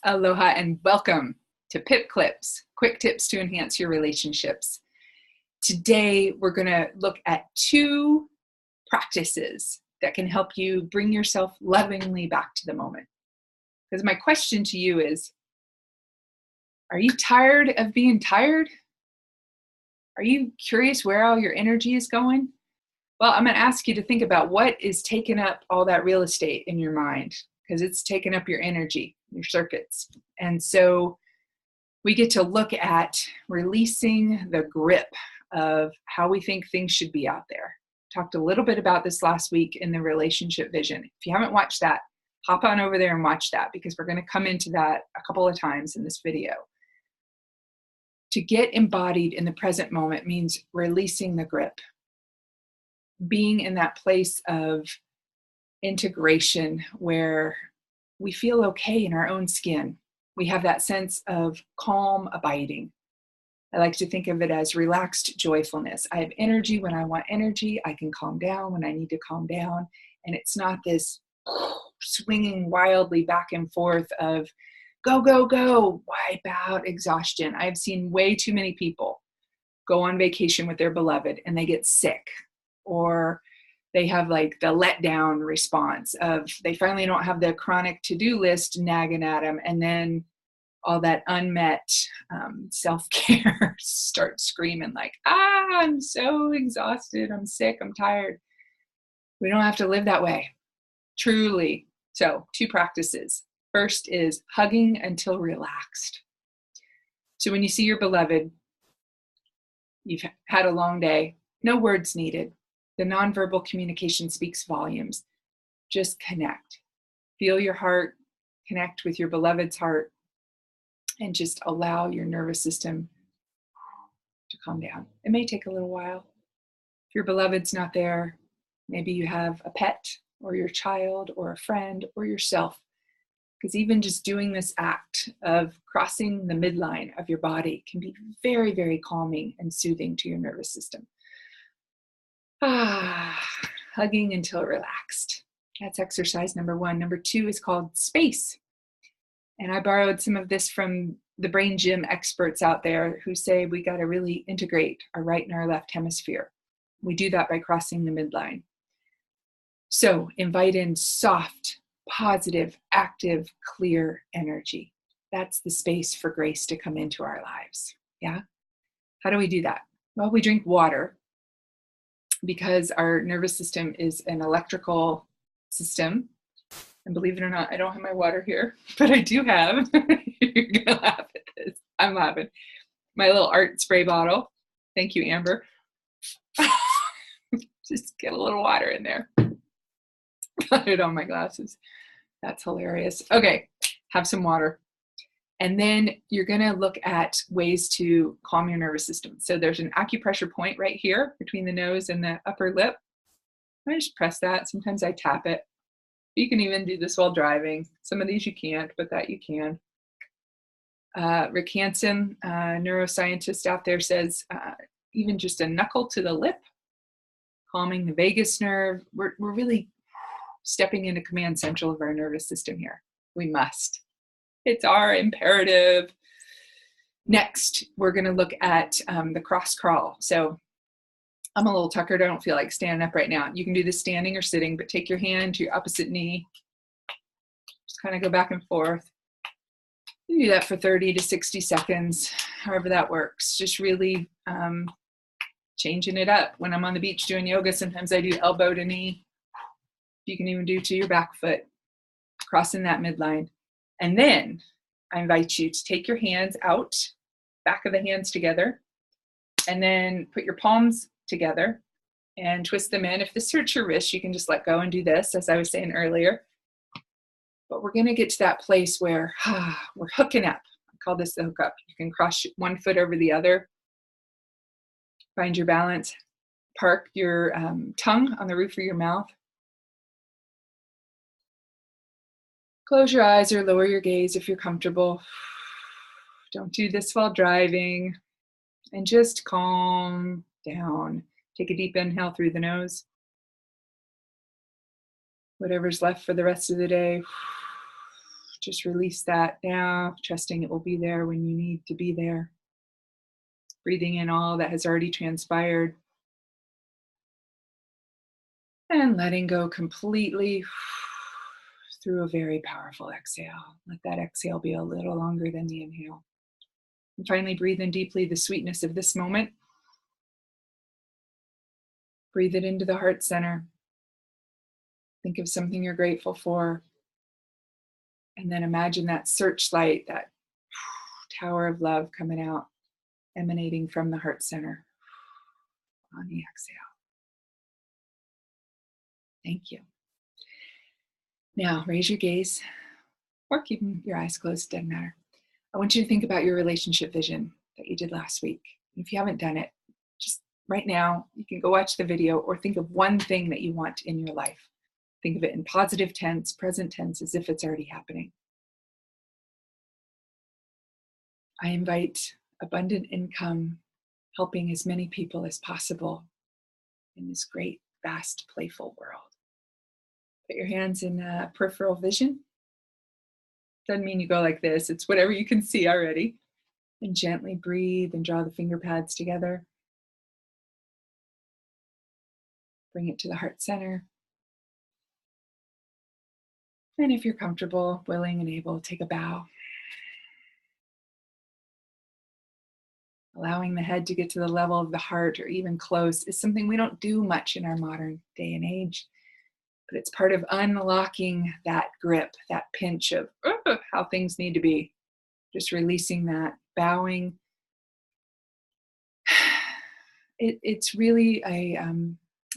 Aloha and welcome to Pip Clips, quick tips to enhance your relationships. Today, we're going to look at 2 practices that can help you bring yourself lovingly back to the moment. Because my question to you is, are you tired of being tired? Are you curious where all your energy is going? Well, I'm going to ask you to think about what is taking up all that real estate in your mind, because it's taking up your energy, your circuits. And so we get to look at releasing the grip of how we think things should be out there. Talked a little bit about this last week in the relationship vision. If you haven't watched that, hop on over there and watch that, because we're going to come into that a couple of times in this video. To get embodied in the present moment means releasing the grip, being in that place of integration where we feel okay in our own skin. We have that sense of calm abiding. I like to think of it as relaxed joyfulness. I have energy when I want energy. I can calm down when I need to calm down. And it's not this swinging wildly back and forth of go, go, go, wipe out exhaustion. I've seen way too many people go on vacation with their beloved and they get sick, or they have like the letdown response of they finally don't have the chronic to-do list nagging at them, and then all that unmet self-care starts screaming like, I'm so exhausted, I'm sick, I'm tired. We don't have to live that way, truly. So 2 practices. First is hugging until relaxed. So when you see your beloved, you've had a long day, no words needed. The nonverbal communication speaks volumes. Just connect. Feel your heart, connect with your beloved's heart, and just allow your nervous system to calm down. It may take a little while. If your beloved's not there, maybe you have a pet or your child or a friend or yourself. Because even just doing this act of crossing the midline of your body can be very, very calming and soothing to your nervous system. Hugging until relaxed. That's exercise number 1. Number 2 is called S.P.A.C.E. And I borrowed some of this from the brain gym experts out there who say we got to really integrate our right and our left hemisphere. We do that by crossing the midline. So invite in soft, positive, active, clear energy. That's the space for grace to come into our lives. Yeah? How do we do that? Well, we drink water, because our nervous system is an electrical system. And believe it or not, I don't have my water here, but I do have, you're gonna laugh at this. I'm laughing. My little art spray bottle. Thank you, Amber. Just get a little water in there. Put it on my glasses. That's hilarious. Okay, have some water. And then you're gonna look at ways to calm your nervous system. So there's an acupressure point right here between the nose and the upper lip. I just press that. Sometimes I tap it. You can even do this while driving. Some of these you can't, but that you can. Rick Hansen, neuroscientist out there, says even just a knuckle to the lip, calming the vagus nerve. We're really stepping into command central of our nervous system here. We must. It's our imperative. Next, we're going to look at the cross crawl. So I'm a little tuckered. I don't feel like standing up right now. You can do this standing or sitting, but take your hand to your opposite knee. Just kind of go back and forth. You do that for 30 to 60 seconds, however that works. Just really changing it up. When I'm on the beach doing yoga, sometimes I do elbow to knee. You can even do to your back foot, crossing that midline. And then I invite you to take your hands out, back of the hands together, and then put your palms together and twist them in. If this hurts your wrist, you can just let go and do this, as I was saying earlier. But we're going to get to that place where we're hooking up. I call this the hook up. You can cross one foot over the other. Find your balance. Park your tongue on the roof of your mouth. Close your eyes or lower your gaze if you're comfortable. Don't do this while driving. And just calm down. Take a deep inhale through the nose. Whatever's left for the rest of the day, Just release that now, trusting it will be there when you need to be there. Breathing in all that has already transpired. And letting go completely through a very powerful exhale. Let that exhale be a little longer than the inhale. And finally, breathe in deeply the sweetness of this moment. Breathe it into the heart center. Think of something you're grateful for. And then imagine that searchlight, that tower of love coming out, emanating from the heart center on the exhale. Thank you. Now, raise your gaze or keep your eyes closed, doesn't matter. I want you to think about your relationship vision that you did last week. If you haven't done it, just right now, you can go watch the video or think of one thing that you want in your life. Think of it in positive tense, present tense, as if it's already happening. I invite abundant income, helping as many people as possible in this great, vast, playful world. Put your hands in peripheral vision. Doesn't mean you go like this. It's whatever you can see already. And gently breathe and draw the finger pads together. Bring it to the heart center. And if you're comfortable, willing, and able, take a bow. Allowing the head to get to the level of the heart or even close is something we don't do much in our modern day and age. But it's part of unlocking that grip, that pinch of how things need to be. Just releasing that, bowing. It's really a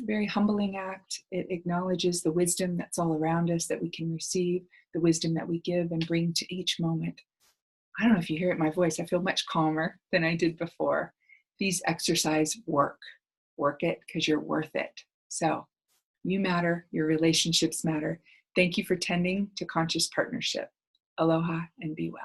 very humbling act. It acknowledges the wisdom that's all around us that we can receive, the wisdom that we give and bring to each moment. I don't know if you hear it in my voice. I feel much calmer than I did before. These exercises work. Work it because you're worth it. So you matter. Your relationships matter. Thank you for tending to conscious partnership. Aloha and be well.